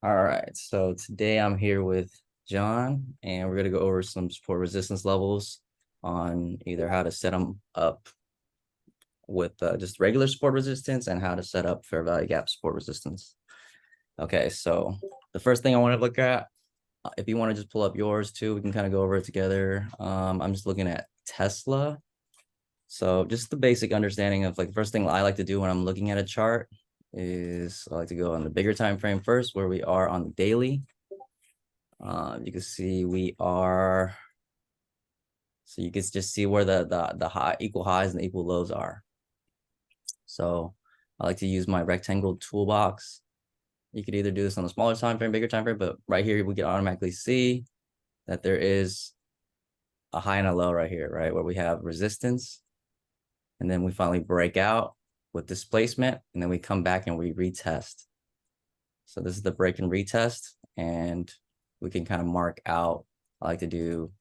All right, so today I'm here with John, and we're gonna go over some support resistance levels on either how to set them up with just regular support resistance and how to set up fair value gap support resistance. Okay, so the first thing I want to look at, if you want to just pull up yours too, we can kind of go over it together. I'm just looking at Tesla. So just the basic understanding of like the first thing I like to do when I'm looking at a chart is I like to go on the bigger time frame first, where we are on the daily. You can see we are, so you can just see where the high equal highs and the equal lows are. So I like to use my rectangle toolbox. You could either do this on a smaller time frame, bigger time frame, but right here we can automatically see that there is a high and a low right here, right? Where we have resistance, and then we finally break out with displacement, and then we come back and we retest. So this is the break and retest, and we can kind of mark out. I like to do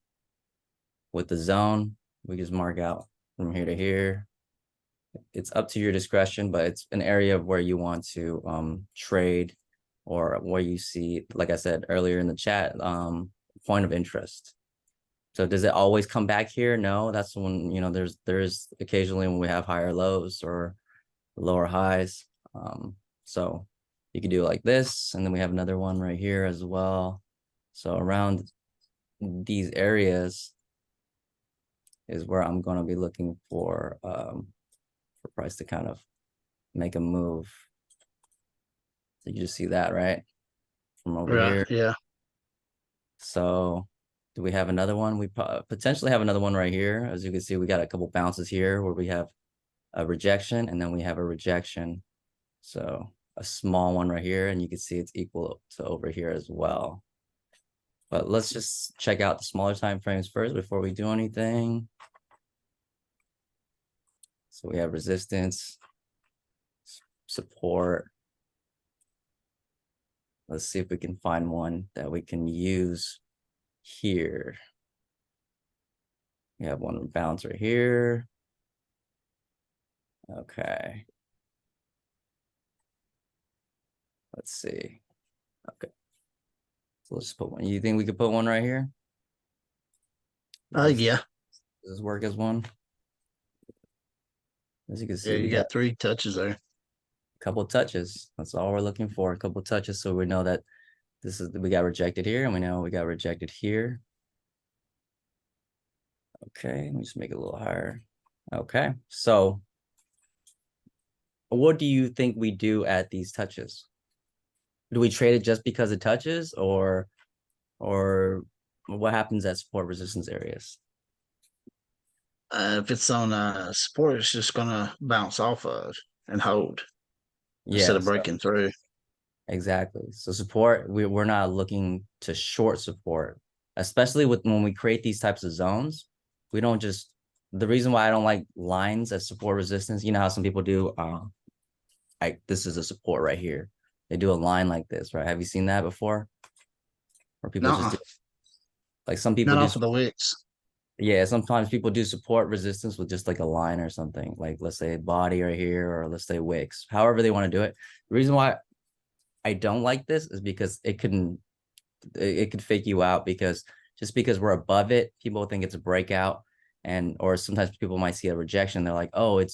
with the zone, we just mark out from here to here. It's up to your discretion, but it's an area where you want to trade, or where you see, like I said earlier in the chat, point of interest. So does it always come back here? No, that's when, there's occasionally when we have higher lows or lower highs. So you could do it like this, and then we have another one right here as well. So around these areas is where I'm going to be looking for price to kind of make a move. So you just see that, right? From over Right. here. Yeah. So do we have another one? We potentially have another one right here. As you can see, we got a couple bounces here where we have a rejection, and then we have a rejection. So a small one right here, and you can see it's equal to over here as well. But let's just check out the smaller time frames first before we do anything. So we have resistance, support. Let's see if we can find one that we can use here. We have one bounce right here. Okay. Let's see. Okay. So let's put one. You think we could put one right here? Yeah. Does this work as one? As you can Yeah. see, we You got got three touches there. a couple touches. That's all we're looking for. A couple touches. So we know that we got rejected here, and we know we got rejected here. Okay, let me just make it a little higher. Okay. So what do you think we do at these touches? Do we trade it just because it touches, or what happens at support resistance areas? If it's on support, it's just gonna bounce off of and hold instead Yeah, of so breaking through. exactly. So support, we're not looking to short support, especially with when we create these types of zones. We don't just, the reason why I don't like lines as support resistance, you know how some people do, like this is a support right here. They do a line like this, right? Have you seen that before? Or people just No, do, like some people not do, off of the wicks. yeah, sometimes people do support resistance with just like a line or something, like let's say body right here, or let's say wicks, however they want to do it. The reason why I don't like this is because it could fake you out, because just because we're above it, people think it's a breakout, and or sometimes people might see a rejection. They're like, oh, it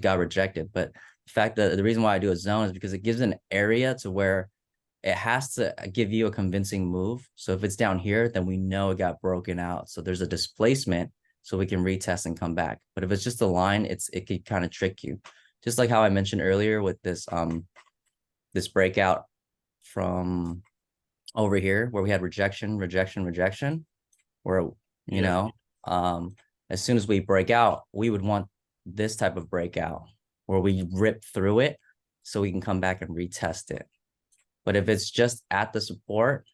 got rejected. But the fact that the reason why I do a zone is because it gives an area to where it has to give you a convincing move. So if it's down here, then we know it got broken out. So there's a displacement, so we can retest and come back. But if it's just a line, it could kind of trick you. Just like how I mentioned earlier with this breakout from over here, where we had rejection, rejection, rejection, where, you Yeah. know, um, as soon as we break out, we would want this type of breakout where we rip through it so we can come back and retest it. But if it's just at the support,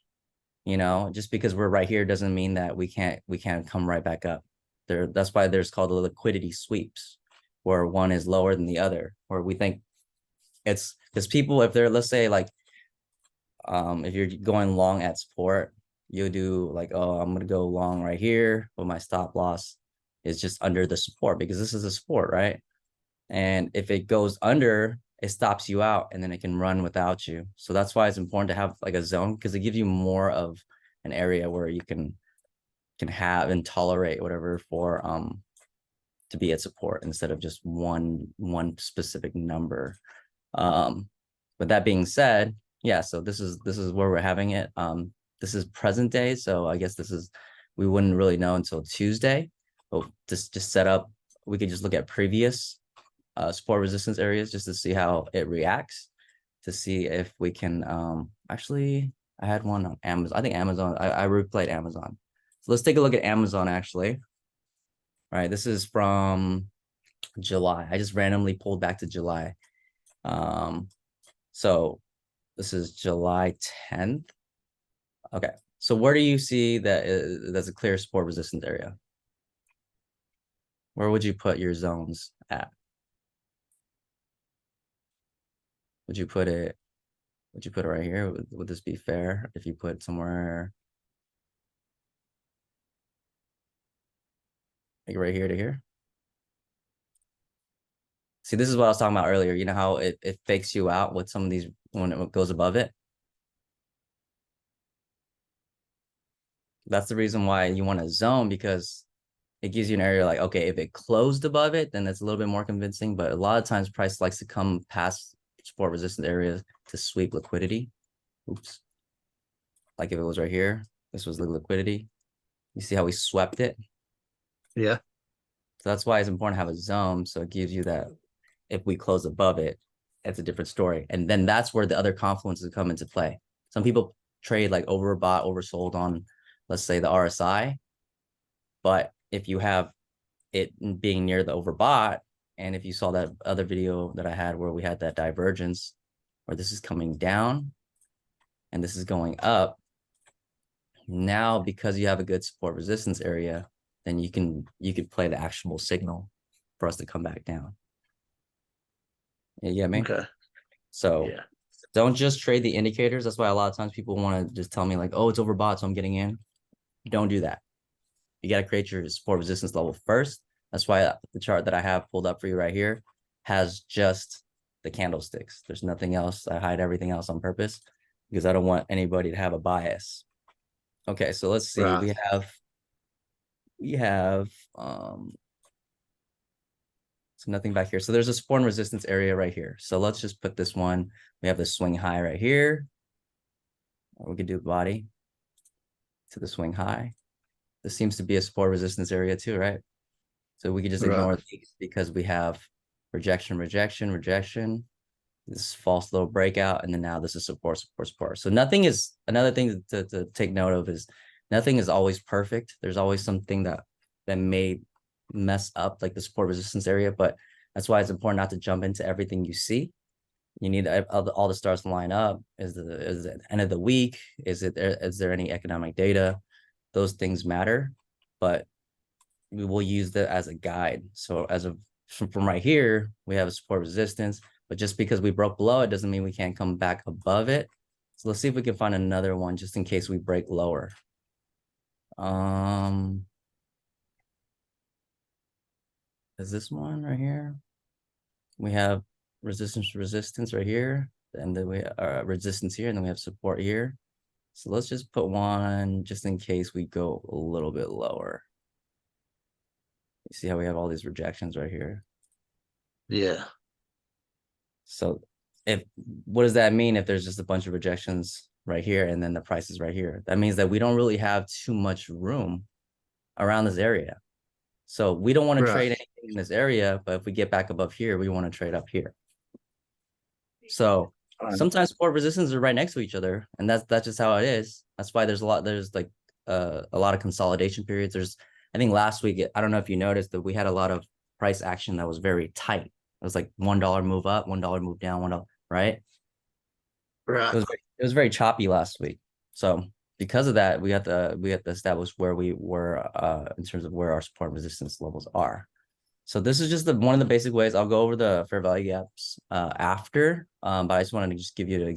just because we're right here doesn't mean that we can't come right back up. That's why there's called the liquidity sweeps, where one is lower than the other, where we think it's because people, if they're, let's say, like, if you're going long at support, you'll do like, oh, I'm gonna go long right here, but my stop loss is just under the support because this is a support, right? And if it goes under it stops you out and then it can run without you. So that's why it's important to have like a zone, because it gives you more of an area where you can have and tolerate whatever for to be at support instead of just one specific number. But that being said, yeah, so this is where we're having it. This is present day, so I guess we wouldn't really know until Tuesday. But just set up, we could just look at previous support resistance areas just to see how it reacts, to see if we can actually, I had one on Amazon. I think Amazon, I replayed Amazon. So let's take a look at Amazon actually. All right, this is from July. I just randomly pulled back to July. So this is July 10th. Okay, so where do you see that there's a clear support resistance area? Where would you put your zones at? Would you put it right here? Would this be fair if you put somewhere like right here to here? See, this is what I was talking about earlier. You know how it fakes you out with some of these when it goes above it? That's the reason why you want a zone, because it gives you an area like, okay, if it closed above it, then that's a little bit more convincing. But a lot of times price likes to come past support resistant areas to sweep liquidity. Oops. Like if it was right here, this was the liquidity. You see how we swept it? Yeah. So that's why it's important to have a zone. So it gives you that if we close above it, it's a different story. And then that's where the other confluences come into play. Some people trade like overbought, oversold on, let's say, the RSI. But if you have it being near the overbought, and if you saw that other video that I had where we had that divergence, where this is coming down and this is going up, now because you have a good support resistance area, then you could play the actionable signal for us to come back down. You get me? Okay. So Yeah. don't just trade the indicators. That's why a lot of times people want to just tell me like, oh, it's overbought, so I'm getting in. Don't do that. You got to create your support resistance level first. That's why the chart that I have pulled up for you right here has just the candlesticks. There's nothing else. I hide everything else on purpose because I don't want anybody to have a bias. Okay, so let's see. Right. We have so nothing back here. So there's a support and resistance area right here. So let's just put this one. We have the swing high right here. Or we could do body to the swing high. This seems to be a support resistance area too, right? So we could just ignore Right. these because we have rejection, rejection, rejection. This false little breakout, and then now this is support, support, support. So nothing is, another thing to take note of is nothing is always perfect. There's always something that may mess up like the support resistance area, but that's why it's important not to jump into everything you see. You need all the stars to line up. Is the end of the week? Is there any economic data? Those things matter, but we will use that as a guide. So as of from right here, we have a support resistance, but just because we broke below it doesn't mean we can't come back above it. So let's see if we can find another one just in case we break lower. Is this one right here? We have resistance right here, and then we resistance here, and then we have support here. So let's just put one just in case we go a little bit lower. You see how we have all these rejections right here? Yeah. So what does that mean if there's just a bunch of rejections right here and then the price is right here? That means that we don't really have too much room around this area. So we don't want to trade anything in this area, but if we get back above here, we want to trade up here. So sometimes support resistance are right next to each other, and that's just how it is. That's why there's like a lot of consolidation periods. I think last week, I don't know if you noticed that we had a lot of price action that was very tight. It was like $1 move up, $1 move down, $1, right? Right. It was very choppy last week. So because of that, we have to establish where we were in terms of where our support and resistance levels are. So this is just one of the basic ways. I'll go over the fair value gaps after, but I just wanted to just give you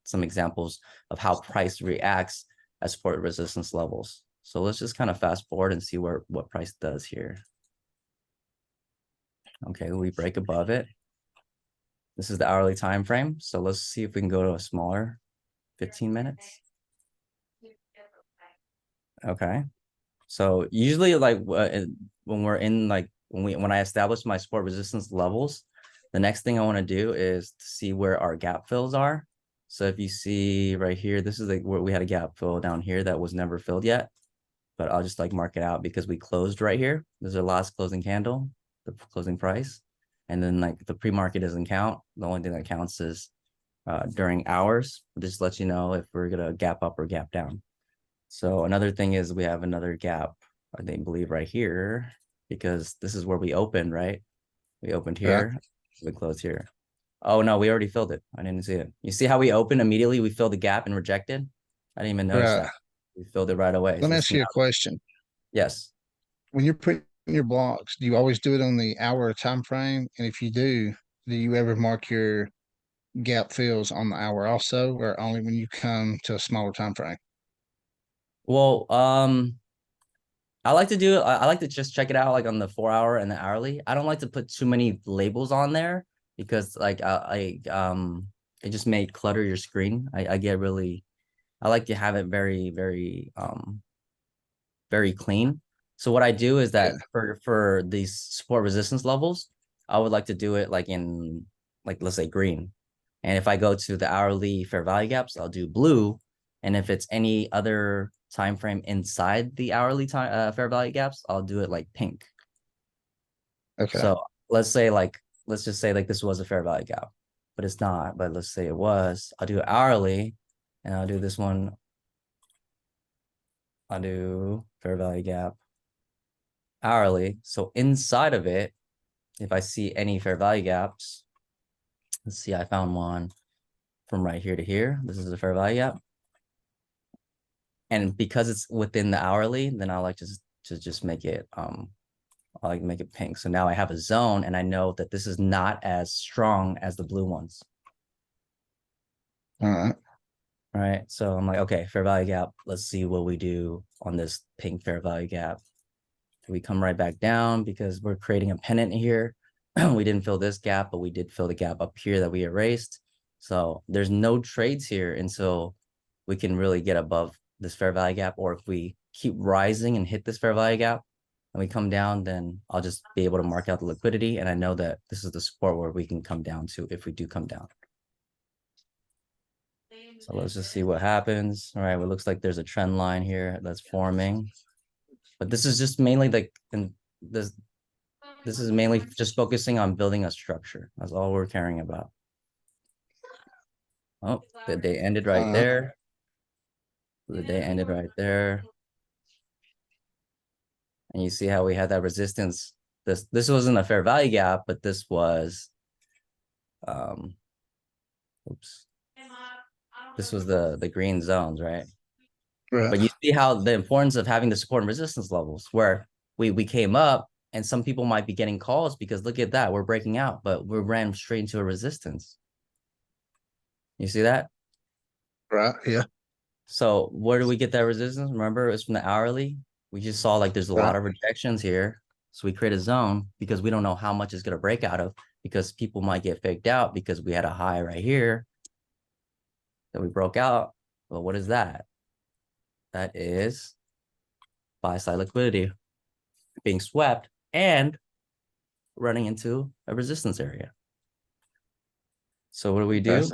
some examples of how price reacts at support and resistance levels. So let's just kind of fast forward and see what price does here. Okay, we break above it. This is the hourly time frame. So let's see if we can go to a smaller 15 minutes. Okay. So usually like when we're in like when I establish my support resistance levels, the next thing I want to do is to see where our gap fills are. So if you see right here, this is like where we had a gap fill down here that was never filled yet, but I'll just like mark it out because we closed right here. There's our last closing candle, the closing price. And then like the pre-market doesn't count. The only thing that counts is during hours. Just let you know if we're gonna gap up or gap down. So another thing is we have another gap, I think, believe right here, because this is where we opened, right? We opened Right. here, we closed here. Oh no, we already filled it. I didn't see it. You see how we opened immediately? We filled the gap and rejected. I didn't even notice Right. that. We filled it right away. Let So me it's ask you a question. yes. When you're putting your blocks, do you always do it on the hour time frame? And if you do you ever mark your gap fills on the hour also, or only when you come to a smaller time frame? Well, I like to do it. I like to just check it out like on the 4 hour and the hourly. I don't like to put too many labels on there because like it just may clutter your screen. I get really, I like to have it very clean. So what I do is that Yeah. for these support resistance levels, I would like to do it like in like let's say green. And if I go to the hourly fair value gaps, I'll do blue. And if it's any other time frame inside the hourly time fair value gaps, I'll do it like pink. Okay. So let's just say like this was a fair value gap, but it's not. But let's say it was. I'll do hourly, and I'll do this one. I'll do fair value gap hourly. So inside of it, if I see any fair value gaps, let's see, I found one from right here to here. This is a fair value gap. And because it's within the hourly, then I like to just make it I like to make it pink. So now I have a zone and I know that this is not as strong as the blue ones. All right. All right. So I'm like, okay, fair value gap. Let's see what we do on this pink fair value gap. We come right back down because we're creating a pennant here. We didn't fill this gap, but we did fill the gap up here that we erased. So there's no trades here until we can really get above this fair value gap. Or if we keep rising and hit this fair value gap and we come down, then I'll just be able to mark out the liquidity. And I know that this is the support where we can come down to if we do come down. So let's just see what happens. All right, well, it looks like there's a trend line here that's forming. But this is just mainly like this is mainly just focusing on building a structure. That's all we're caring about. Oh, the day ended right there. The day ended right there. And you see how we had that resistance. This wasn't a fair value gap, but this was oops. This was the green zones, right? Right. But you see how the importance of having the support and resistance levels where we came up and some people might be getting calls because look at that, we're breaking out, but we ran straight into a resistance. You see that? Right. Yeah. So where do we get that resistance? Remember, it's from the hourly. We just saw like there's a lot of rejections here. So we create a zone because we don't know how much it's going to break out of because people might get faked out because we had a high right here that we broke out. Well, what is that? That is buy side liquidity being swept and running into a resistance area. So what do we do?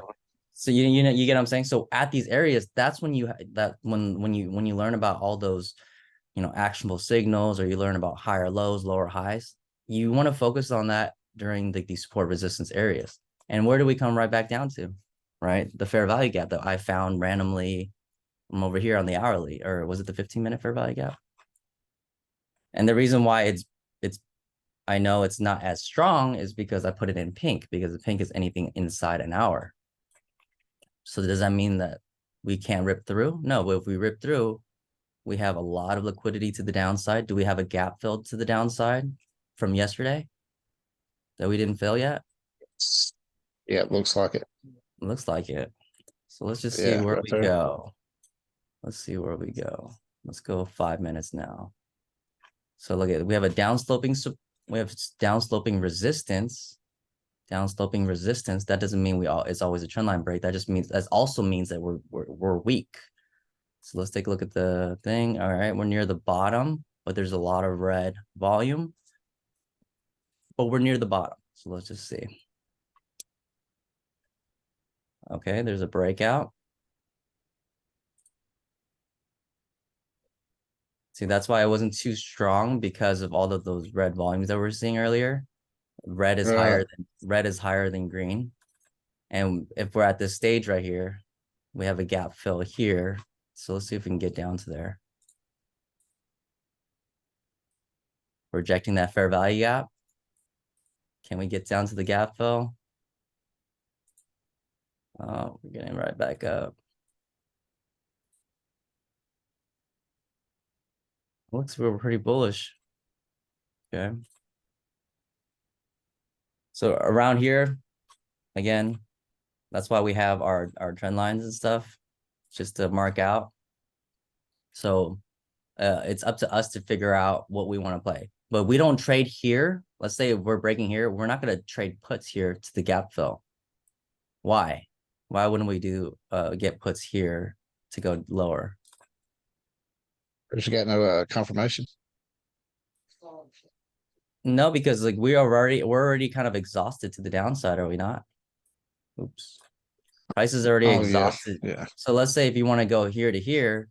So you know you get what I'm saying. So at these areas, that's when you when you learn about all those actionable signals, or you learn about higher lows, lower highs. You want to focus on that during these support resistance areas. And where do we come right back down to? Right, the fair value gap that I found randomly from over here on the hourly, or was it the 15-minute fair value gap? And the reason why it's I know it's not as strong is because I put it in pink, because the pink is anything inside an hour. So does that mean that we can't rip through? No, but if we rip through, we have a lot of liquidity to the downside. Do we have a gap filled to the downside from yesterday that we didn't fill yet? Yeah, it looks like it. Looks like it. So let's just see Yeah, where right we there. go. Let's see where we go. Let's go 5 minutes now. So look at, we have a downsloping resistance down sloping resistance, that doesn't mean it's always a trend line break. That just means that also means that we're weak. So let's take a look at the thing. All right, we're near the bottom, but there's a lot of red volume. But we're near the bottom. So let's just see. Okay, there's a breakout. See, that's why I wasn't too strong, because of all of those red volumes that we were seeing earlier. Red is higher than green. And if we're at this stage right here, we have a gap fill here. So let's see if we can get down to there. Rejecting that fair value gap. Can we get down to the gap fill? Oh, we're getting right back up. Looks we're pretty bullish. Okay. So around here, again, that's why we have our trend lines and stuff, just to mark out. So it's up to us to figure out what we want to play. But we don't trade here. Let's say if we're breaking here, we're not going to trade puts here to the gap fill. Why? Why wouldn't we do get puts here to go lower? There's got no confirmation. No, because like we're already kind of exhausted to the downside, are we not? Oops. Price is already Oh, exhausted. yeah. So let's say if you want to go here to here,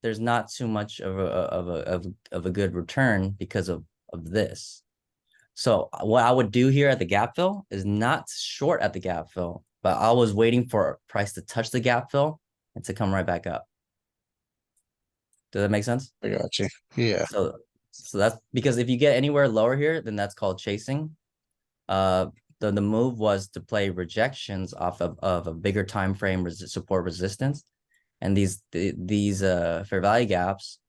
there's not too much of a good return because of this. So what I would do here at the gap fill is not short at the gap fill, but I was waiting for price to touch the gap fill and to come right back up. Does that make sense? I got you. Yeah. So that's because if you get anywhere lower here, then that's called chasing. The move was to play rejections off of a bigger time frame support resistance, and these fair value gaps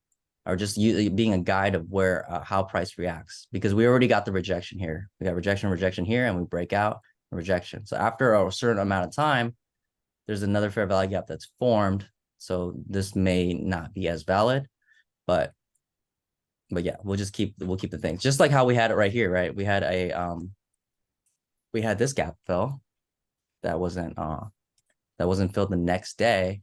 are just being a guide of where how price reacts, because we already got the rejection here. We got rejection here, and we break out rejection. So after a certain amount of time, there's another fair value gap that's formed. So this may not be as valid, but yeah, we'll keep the things just like how we had it right here, right? We had this gap fill that wasn't filled the next day.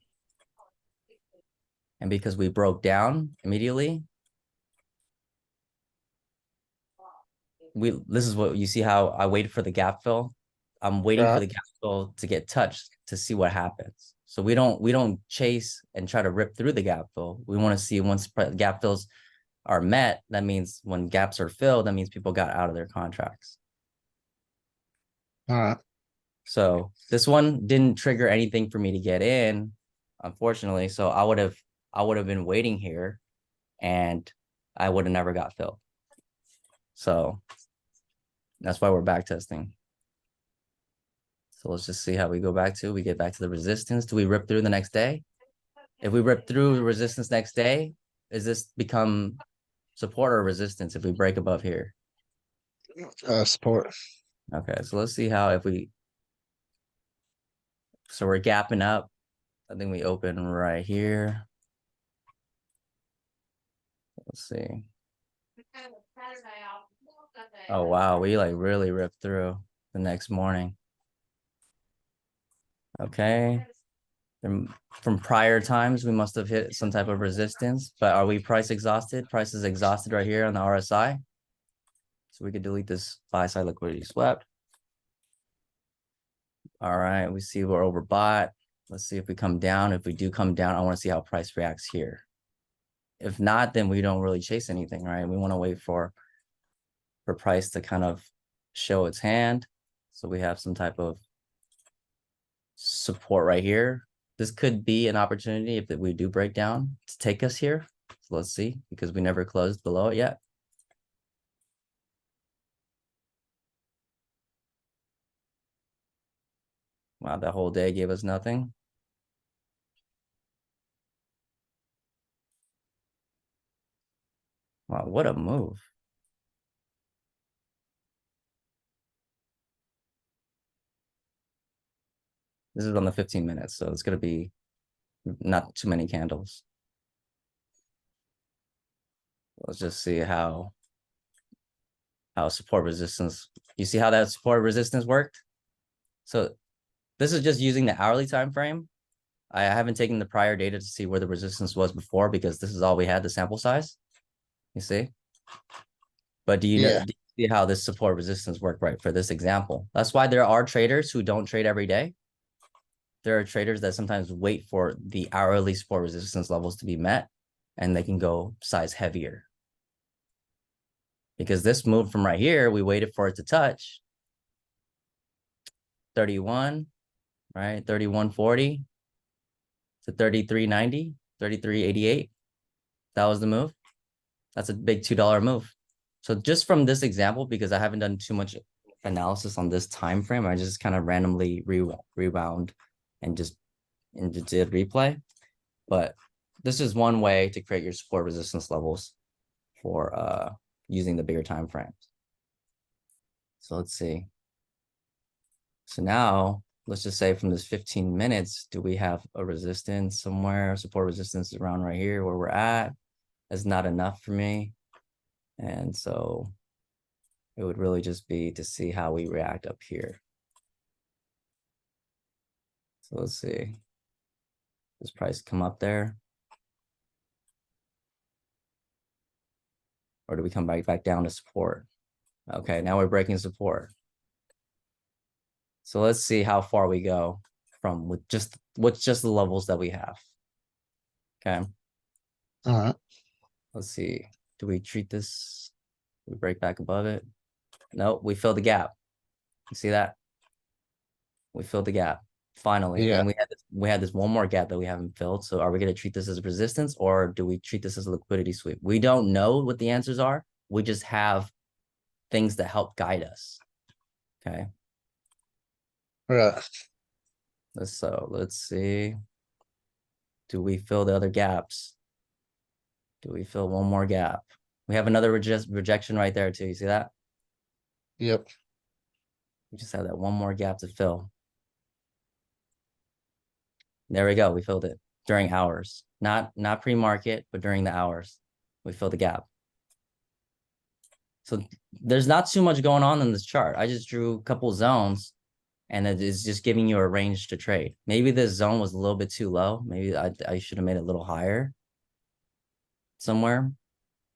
And because we broke down immediately, this is what you see, how I waited for the gap fill. I'm waiting for the gap fill to get touched to see what happens. So we don't chase and try to rip through the gap fill. We want to see once gap fills are met, that means when gaps are filled, that means people got out of their contracts. All right. So this one didn't trigger anything for me to get in, unfortunately. So I would have been waiting here, and I would have never got filled. So that's why we're back testing. So let's just see how we go back to. We get back to the resistance. Do we rip through the next day? If we rip through the resistance next day, does this become support or resistance if we break above here? Support. Okay, so let's see how so we're gapping up. I think we open right here. Let's see. Oh, wow. We like really ripped through the next morning. Okay. From prior times, we must have hit some type of resistance, but are we price exhausted? Price is exhausted right here on the RSI. So we could delete this buy side liquidity swept. All right. We see we're overbought. Let's see if we come down. If we do come down, I want to see how price reacts here. If not, then we don't really chase anything, right? We want to wait for price to kind of show its hand. So we have some type of support right here. This could be an opportunity if we do break down to take us here. So let's see, because we never closed below it yet. Wow, that whole day gave us nothing. Wow, what a move. This is on the 15 minutes, so it's going to be not too many candles. Let's just see how how support resistance, you see how that support resistance worked? So this is just using the hourly time frame. I haven't taken the prior data to see where the resistance was before because this is all we had, the sample size. You see? But do you know, Yeah. do you see how this support resistance work right for this example? That's why there are traders who don't trade every day. There are traders that sometimes wait for the hourly support resistance levels to be met and they can go size heavier. Because this move from right here, we waited for it to touch 31, right? 31.40 to 33.90, 33.88. That was the move. That's a big $2 move. So just from this example, because I haven't done too much analysis on this time frame, I just kind of randomly rewound and just did replay. But this is one way to create your support resistance levels for using the bigger time frames. So let's see. So now let's just say from this 15 minutes, do we have a resistance somewhere? Support resistance around right here where we're at. That's not enough for me. And so it would really just be to see how we react up here. So let's see. Does price come up there? Or do we come back down to support? Okay, now we're breaking support. So let's see how far we go from with just the levels that we have. Okay, All right. let's see. Do we treat this? We break back above it? Nope, we fill the gap. You see that? We filled the gap finally. Yeah. And we had this one more gap that we haven't filled. So are we going to treat this as resistance or do we treat this as a liquidity sweep? We don't know what the answers are. We just have things that help guide us. Okay. Right. Let's see. Do we fill the other gaps? Do we fill one more gap? We have another rejection right there too. You see that? Yep. We just have that one more gap to fill. There we go. We filled it during hours, not pre-market, but during the hours, we filled the gap. So there's not too much going on in this chart. I just drew a couple zones and it is just giving you a range to trade. Maybe this zone was a little bit too low. Maybe I should have made it a little higher somewhere.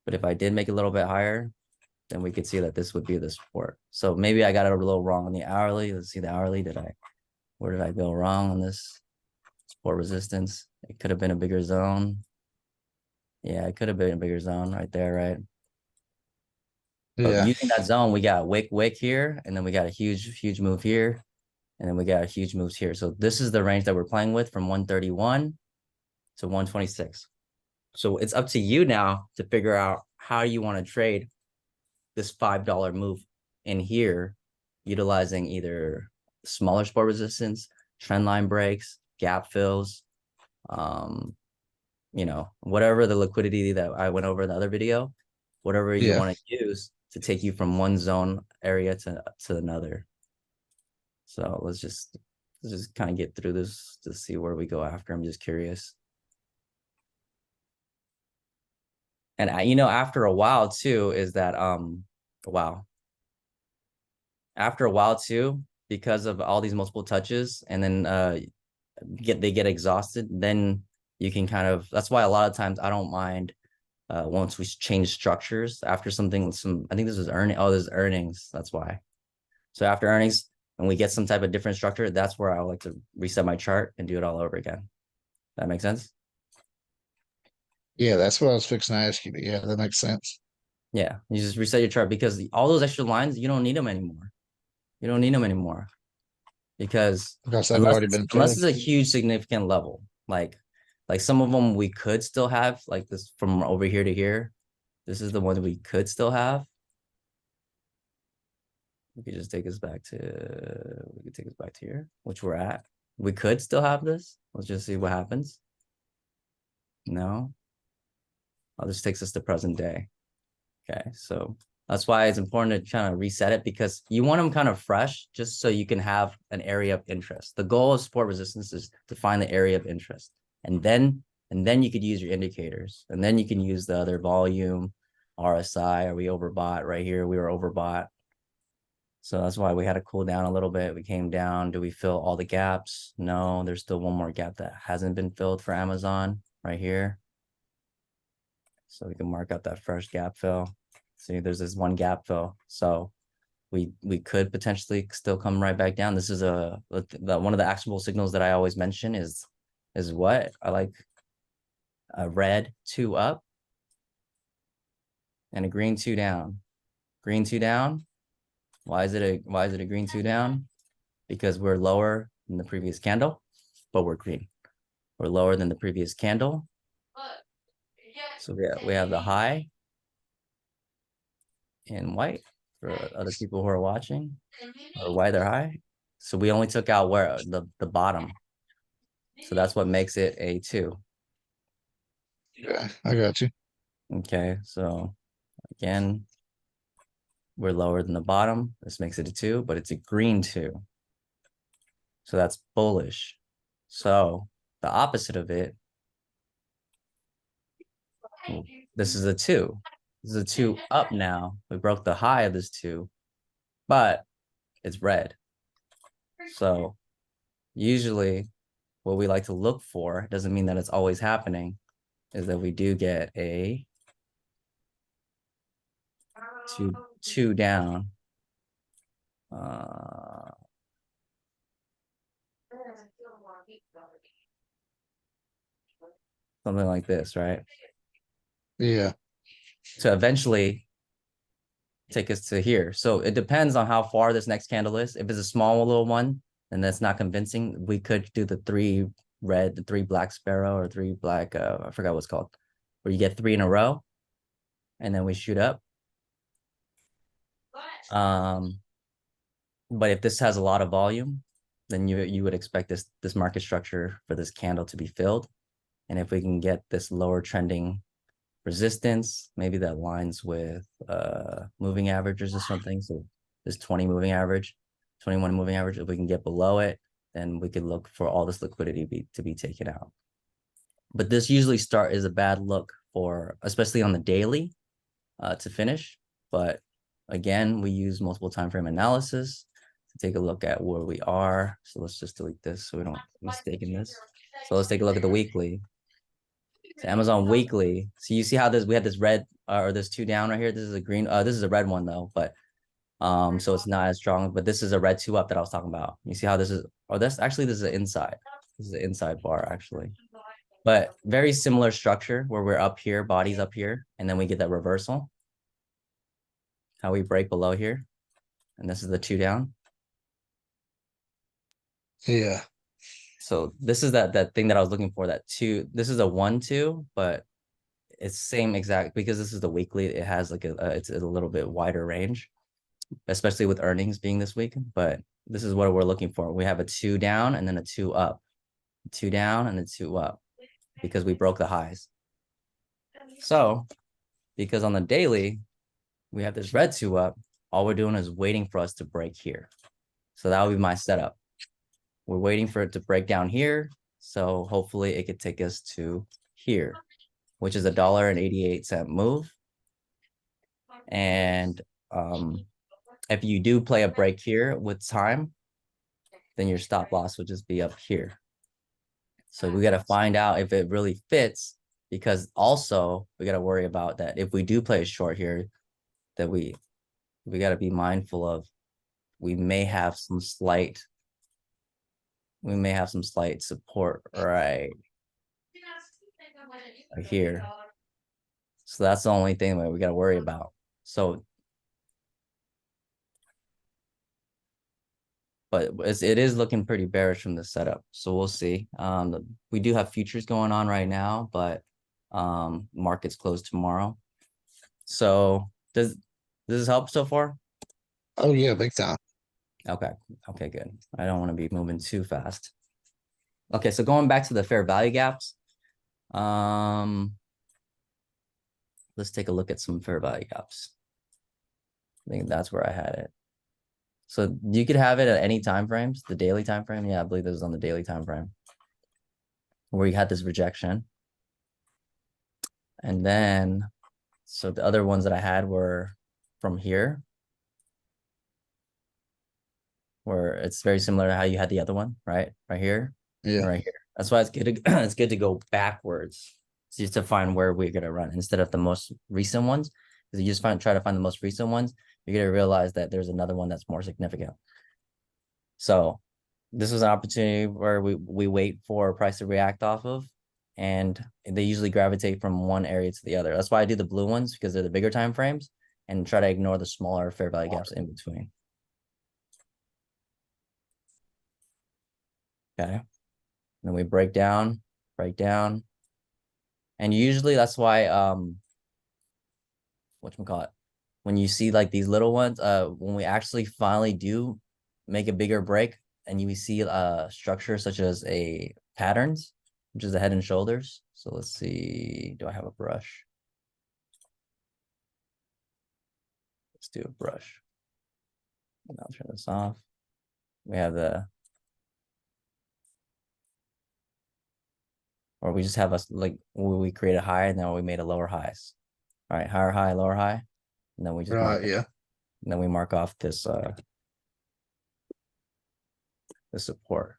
But if I did make it a little bit higher, then we could see that this would be the support. So maybe I got it a little wrong on the hourly. Let's see the hourly. Where did I go wrong on this support resistance? It could have been a bigger zone. Yeah, it could have been a bigger zone right there, right? But Yeah. using that zone, we got wick here, and then we got a huge move here, and then we got a huge moves here. So this is the range that we're playing with from 131 to 126. So it's up to you now to figure out how you want to trade this $5 move in here, utilizing either smaller support resistance, trend line breaks, gap fills, whatever the liquidity that I went over in the other video, whatever you Yeah. want to use to take you from one zone area to another. So let's just kind of get through this to see where we go after. I'm just curious. And after a while too, is that wow. After a while too, because of all these multiple touches, and then they get exhausted, then you can kind of, that's why a lot of times I don't mind once we change structures after I think this is this is earnings. That's why. So after earnings, when we get some type of different structure, that's where I like to reset my chart and do it all over again. That makes sense? Yeah. That's what I was fixing to ask you. But yeah, that makes sense. Yeah, you just reset your chart because all those extra lines, you don't need them anymore. You don't need them anymore because Because they've already been unless filled. it's a huge significant level, like some of them we could still have, like this from over here to here. This is the one that we could still have. We could just take us back to here, which we're at. We could still have this. Let's just see what happens. No. Oh, this takes us to present day. Okay, so that's why it's important to kind of reset it because you want them kind of fresh just so you can have an area of interest. The goal of support resistance is to find the area of interest. And then you could use your indicators and then you can use the other volume, RSI? Are we overbought right here? We were overbought. So that's why we had to cool down a little bit. We came down. Do we fill all the gaps? No, there's still one more gap that hasn't been filled for Amazon right here. So we can mark out that first gap fill. See, there's this one gap fill. So we could potentially still come right back down. This is one of the actionable signals that I always mention is what I like: a red 2 up and a green 2 down. Green 2 down. Why is it a green 2 down? Because we're lower than the previous candle, but we're green. We're lower than the previous candle. So we have the high in white for other people who are watching, or why they're high. So we only took out where the bottom. So that's what makes it a 2. Yeah, I got you. Okay, so again, we're lower than the bottom. This makes it a 2, but it's a green 2. So that's bullish. So the opposite of it, this is a 2. This is a 2 up now. We broke the high of this 2, but it's red. So usually what we like to look for, doesn't mean that it's always happening, is that we do get a 2 down. Something like this, right? Yeah. To eventually take us to here. So it depends on how far this next candle is. If it's a small little one, and that's not convincing, we could do the 3 red, the 3 black sparrow, or 3 black, I forgot what's called, where you get 3 in a row, and then we shoot up. But if this has a lot of volume, then you would expect this market structure for this candle to be filled. And if we can get this lower trending resistance, maybe that lines with moving averages or something. So this 20 moving average, 21 moving average, if we can get below it, then we could look for all this liquidity to be taken out. But this usually is a bad look for, especially on the daily, to finish. But again, we use multiple time frame analysis to take a look at where we are. So let's just delete this so we don't mistake in this. So let's take a look at the weekly. So Amazon weekly. So you see how we had this red or this 2 down right here. This is a green. This is a red one though, but so it's not as strong. But this is a red 2 up that I was talking about. You see how this is? Oh, this is an inside. This is an inside bar actually, but very similar structure where we're up here, bodies up here, and then we get that reversal. How we break below here, and this is the 2 down. Yeah. So this is that thing that I was looking for, that 2. This is a 1-2, but it's same exact, because this is the weekly. It has like it's a little bit wider range, especially with earnings being this week. But this is what we're looking for. We have a 2 down and then a 2 up, 2 down and a 2 up, because we broke the highs. So because on the daily, we have this red 2 up, all we're doing is waiting for us to break here. So that would be my setup. We're waiting for it to break down here. So hopefully it could take us to here, which is $1.88 move. And if you do play a break here with time, then your stop loss would just be up here. So we got to find out if it really fits, because also we got to worry about that if we do play a short here, that we got to be mindful of, we may have some slight support right here. So that's the only thing that we got to worry about. So, but it is looking pretty bearish from the setup. So we'll see. We do have futures going on right now, but markets close tomorrow. So does this help so far? Oh yeah, big time. Okay, good. I don't want to be moving too fast. Okay, so going back to the fair value gaps, let's take a look at some fair value gaps. I think that's where I had it. So you could have it at any time frames. The daily time frame, yeah, I believe this is on the daily time frame, where you had this rejection, and then So the other ones that I had were from here, where it's very similar to how you had the other one, right? Right here, and Yeah. right here. That's why it's good to it's good to go backwards just to find where we're gonna run instead of the most recent ones. Because you just try to find the most recent ones, you're gonna realize that there's another one that's more significant. So this was an opportunity where we wait for a price to react off of, and they usually gravitate from one area to the other. That's why I do the blue ones, because they're the bigger time frames, and try to ignore the smaller fair value gaps in between. Okay. Then we break down. And usually that's why whatchamacallit, when you see like these little ones, when we actually finally do make a bigger break and you see structure such as a patterns, which is the head and shoulders. So let's see, do I have a brush? Let's do a brush. And I'll turn this off. We have the, or we just have us like we create a high and then we made a lower highs. All right, higher high, lower high, and then we just mark Right. Yeah. and then we mark off this the support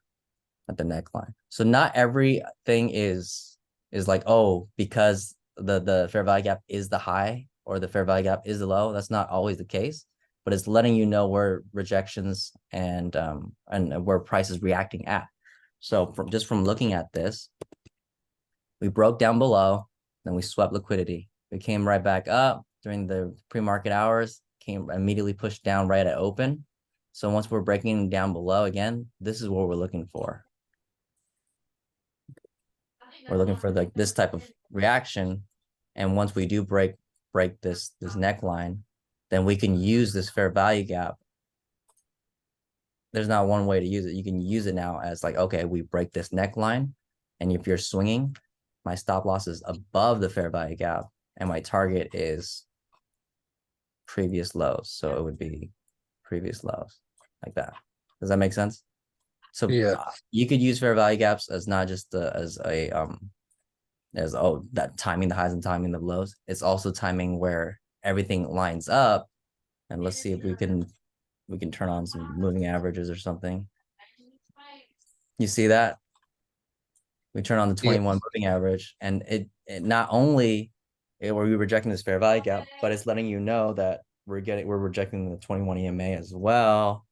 at the neckline. So not everything is like, oh, because the fair value gap is the high or the fair value gap is the low. That's not always the case, but it's letting you know where rejections and where price is reacting at. So from looking at this, we broke down below, then we swept liquidity. We came right back up during the pre-market hours, came immediately pushed down right at open. So once we're breaking down below again, this is what we're looking for. We're looking for like this type of reaction. And once we do break this neckline, then we can use this fair value gap. There's not one way to use it. You can use it now as like, okay, we break this neckline. And if you're swinging, my stop loss is above the fair value gap and my target is previous lows. So it would be previous lows like that. Does that make sense? So Yeah. you could use fair value gaps as not just as that timing the highs and timing the lows. It's also timing where everything lines up. And let's see if we can turn on some moving averages or something. You see that? We turn on the 21 moving average, and it not only were we rejecting this fair value gap, but it's letting you know that we're rejecting the 21 EMA as well.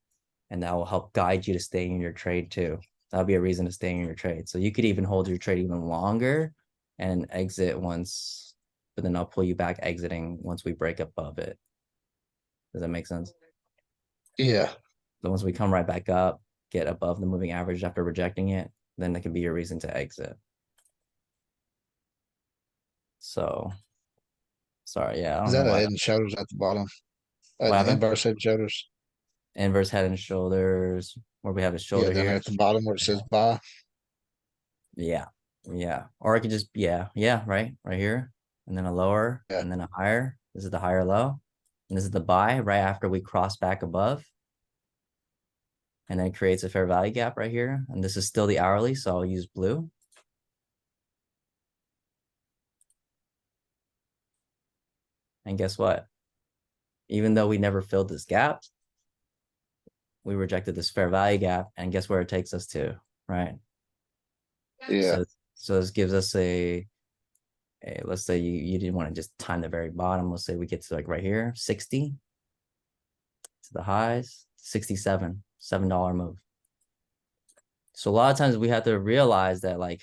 And that will help guide you to stay in your trade too. That'll be a reason to stay in your trade. So you could even hold your trade even longer and exit once, but then I'll pull you back exiting once we break above it. Does that make sense? Yeah. So once we come right back up, get above the moving average after rejecting it, then that can be your reason to exit. So, sorry, yeah. I don't Is know that a why. head and shoulders at the bottom? What happened? Inverse head and shoulders. Inverse head and shoulders, where we have a shoulder Down here. there at the bottom where it says buy. Yeah. Or I could just, right here. And then a lower and then a higher. This is the higher low. And this is the buy right after we cross back above. And then it creates a fair value gap right here. And this is still the hourly, so I'll use blue. And guess what? Even though we never filled this gap, we rejected this fair value gap. And guess where it takes us to, right? Yeah. So this gives us let's say you didn't want to just time the very bottom. Let's say we get to like right here, 60 to the highs, 67, $7 move. So a lot of times we have to realize that, like,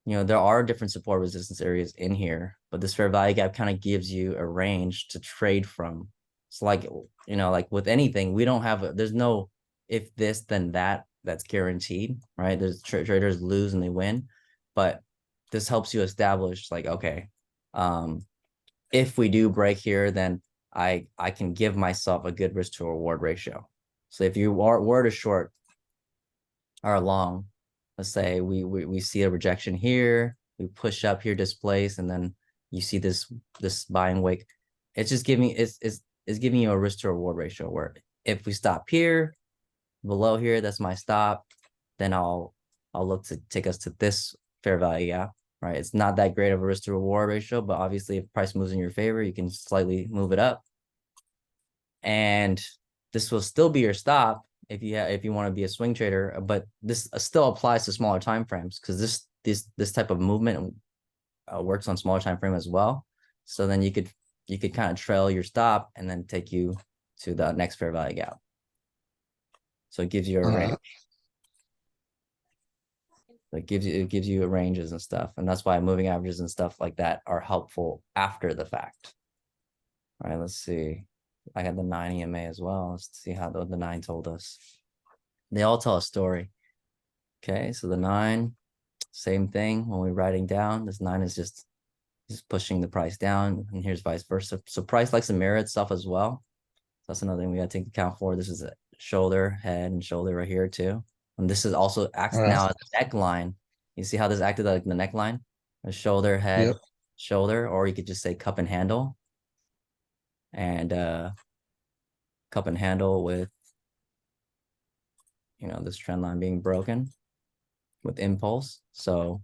there are different support resistance areas in here, but this fair value gap kind of gives you a range to trade from. It's like, like with anything, we don't have there's no if this then that's guaranteed, right? There's traders lose and they win, but this helps you establish like, okay, if we do break here, then I can give myself a good risk to reward ratio. So if you were to short or long, let's say we see a rejection here, we push up here, displace, and then you see this buying wick. It's just giving you a risk to reward ratio where if we stop here, below here, that's my stop, then I'll look to take us to this fair value gap, right? It's not that great of a risk to reward ratio, but obviously if price moves in your favor, you can slightly move it up. And this will still be your stop if you want to be a swing trader, but this still applies to smaller time frames because this type of movement works on smaller time frame as well. So then you could kind of trail your stop and then take you to the next fair value gap. So it gives you a range. It gives you ranges and stuff, and that's why moving averages and stuff like that are helpful after the fact. All right, let's see. I had the 9 EMA as well. Let's see how the 9 told us. They all tell a story. Okay, so the 9, same thing when we're writing down. This 9 is just pushing the price down, and here's vice versa. So price likes to mirror itself as well. So that's another thing we got to take account for. This is a shoulder, head, and shoulder right here too. And this is also acts now as a neckline. You see how this acted like the neckline? A shoulder, head, Yep. shoulder, or you could just say cup and handle. And cup and handle with, this trend line being broken with impulse. So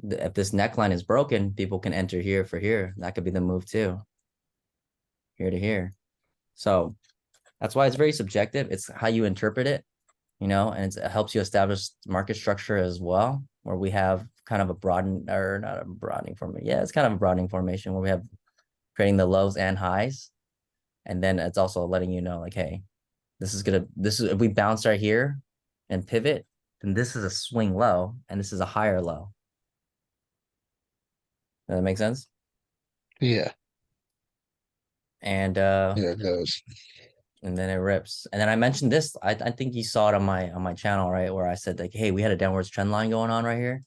if this neckline is broken, people can enter here for here. That could be the move too. Here to here. So that's why it's very subjective. It's how you interpret it, and it helps you establish market structure as well, where we have kind of a not a broadening formation. Yeah, it's kind of a broadening formation where we have creating the lows and highs. And then it's also letting you know, like, hey, if we bounce right here and pivot, then this is a swing low and this is a higher low. Does that make sense? Yeah. And Yeah, it does. and then it rips. And then I mentioned this. I think you saw it on my channel, right? Where I said like, hey, we had a downwards trend line going on right here.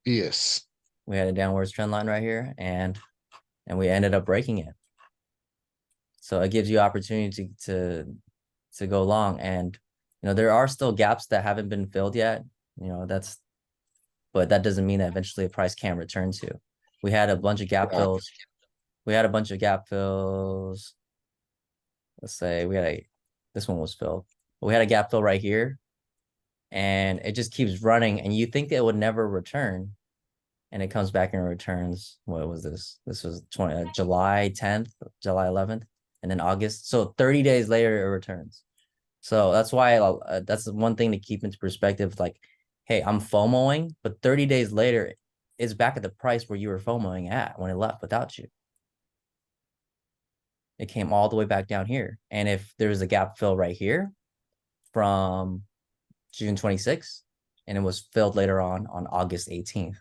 Yes. We had a downwards trend line right here, and we ended up breaking it. So it gives you opportunity to go long. And there are still gaps that haven't been filled yet. But that doesn't mean that eventually a price can return to. We had a bunch of gap fills. Let's say this one was filled. But we had a gap fill right here, and it just keeps running, and you think it would never return, and it comes back and returns. What was this? This was July 10th, July 11th, and then August. So 30 days later, it returns. So that's why that's one thing to keep into perspective. Like, hey, I'm FOMOing, but 30 days later, it's back at the price where you were FOMOing at when it left without you. It came all the way back down here. And if there's a gap fill right here from June 26th, and it was filled later on August 18th.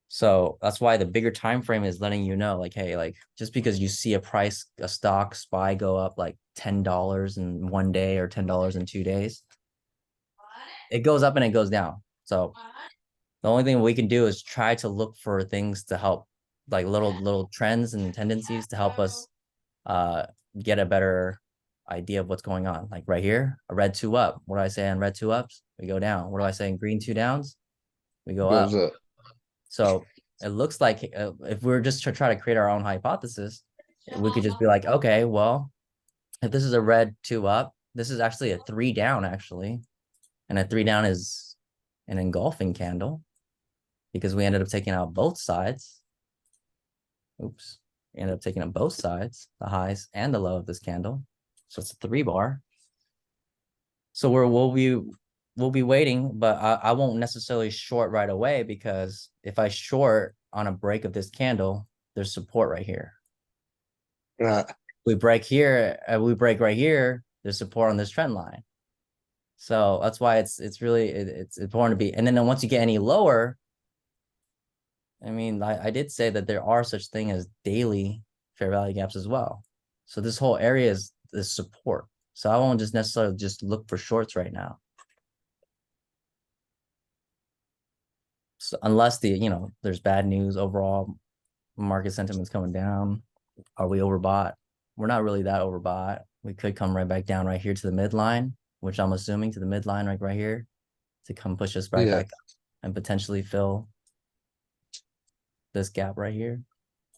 So that's why the bigger time frame is letting you know, like, hey, like just because you see a stock SPY go up like $10 in one day or $10 in 2 days, it goes up and it goes down. So the only thing we can do is try to look for things to help, like little trends and tendencies to help us get a better idea of what's going on. Like right here, a red 2 up. What do I say on red 2 ups? We go down. What do I say in green 2 downs? We go up. Goes up. So it looks like if we're just to try to create our own hypothesis, we could just be like, okay, well, if this is a red 2 up, this is actually a 3 down, actually. And a 3 down is an engulfing candle because we ended up taking out both sides. Oops. We ended up taking out both sides, the highs and the low of this candle. So it's a 3 bar. So we'll be waiting, but I won't necessarily short right away because if I short on a break of this candle, there's support right here. Right. We break right here, there's support on this trend line. So that's why it's important to be. And then once you get any lower, I mean, I did say that there are such thing as daily fair value gaps as well. So this whole area is support. So I won't just necessarily just look for shorts right now. So unless there's bad news overall, market sentiment's coming down. Are we overbought? We're not really that overbought. We could come right back down right here to the midline, which I'm assuming to the midline right here to come push us back up and potentially fill this gap right here.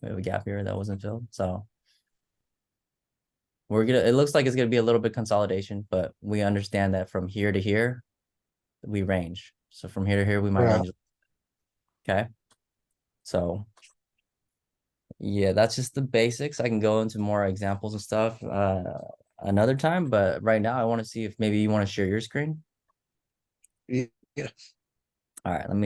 We have a gap here that wasn't filled. So it looks like it's gonna be a little bit consolidation, but we understand that from here to here, we range. So from here to here, we might Right. range. Okay. So yeah, that's just the basics. I can go into more examples and stuff another time, but right now I want to see if maybe you want to share your screen. Yeah. All right, let me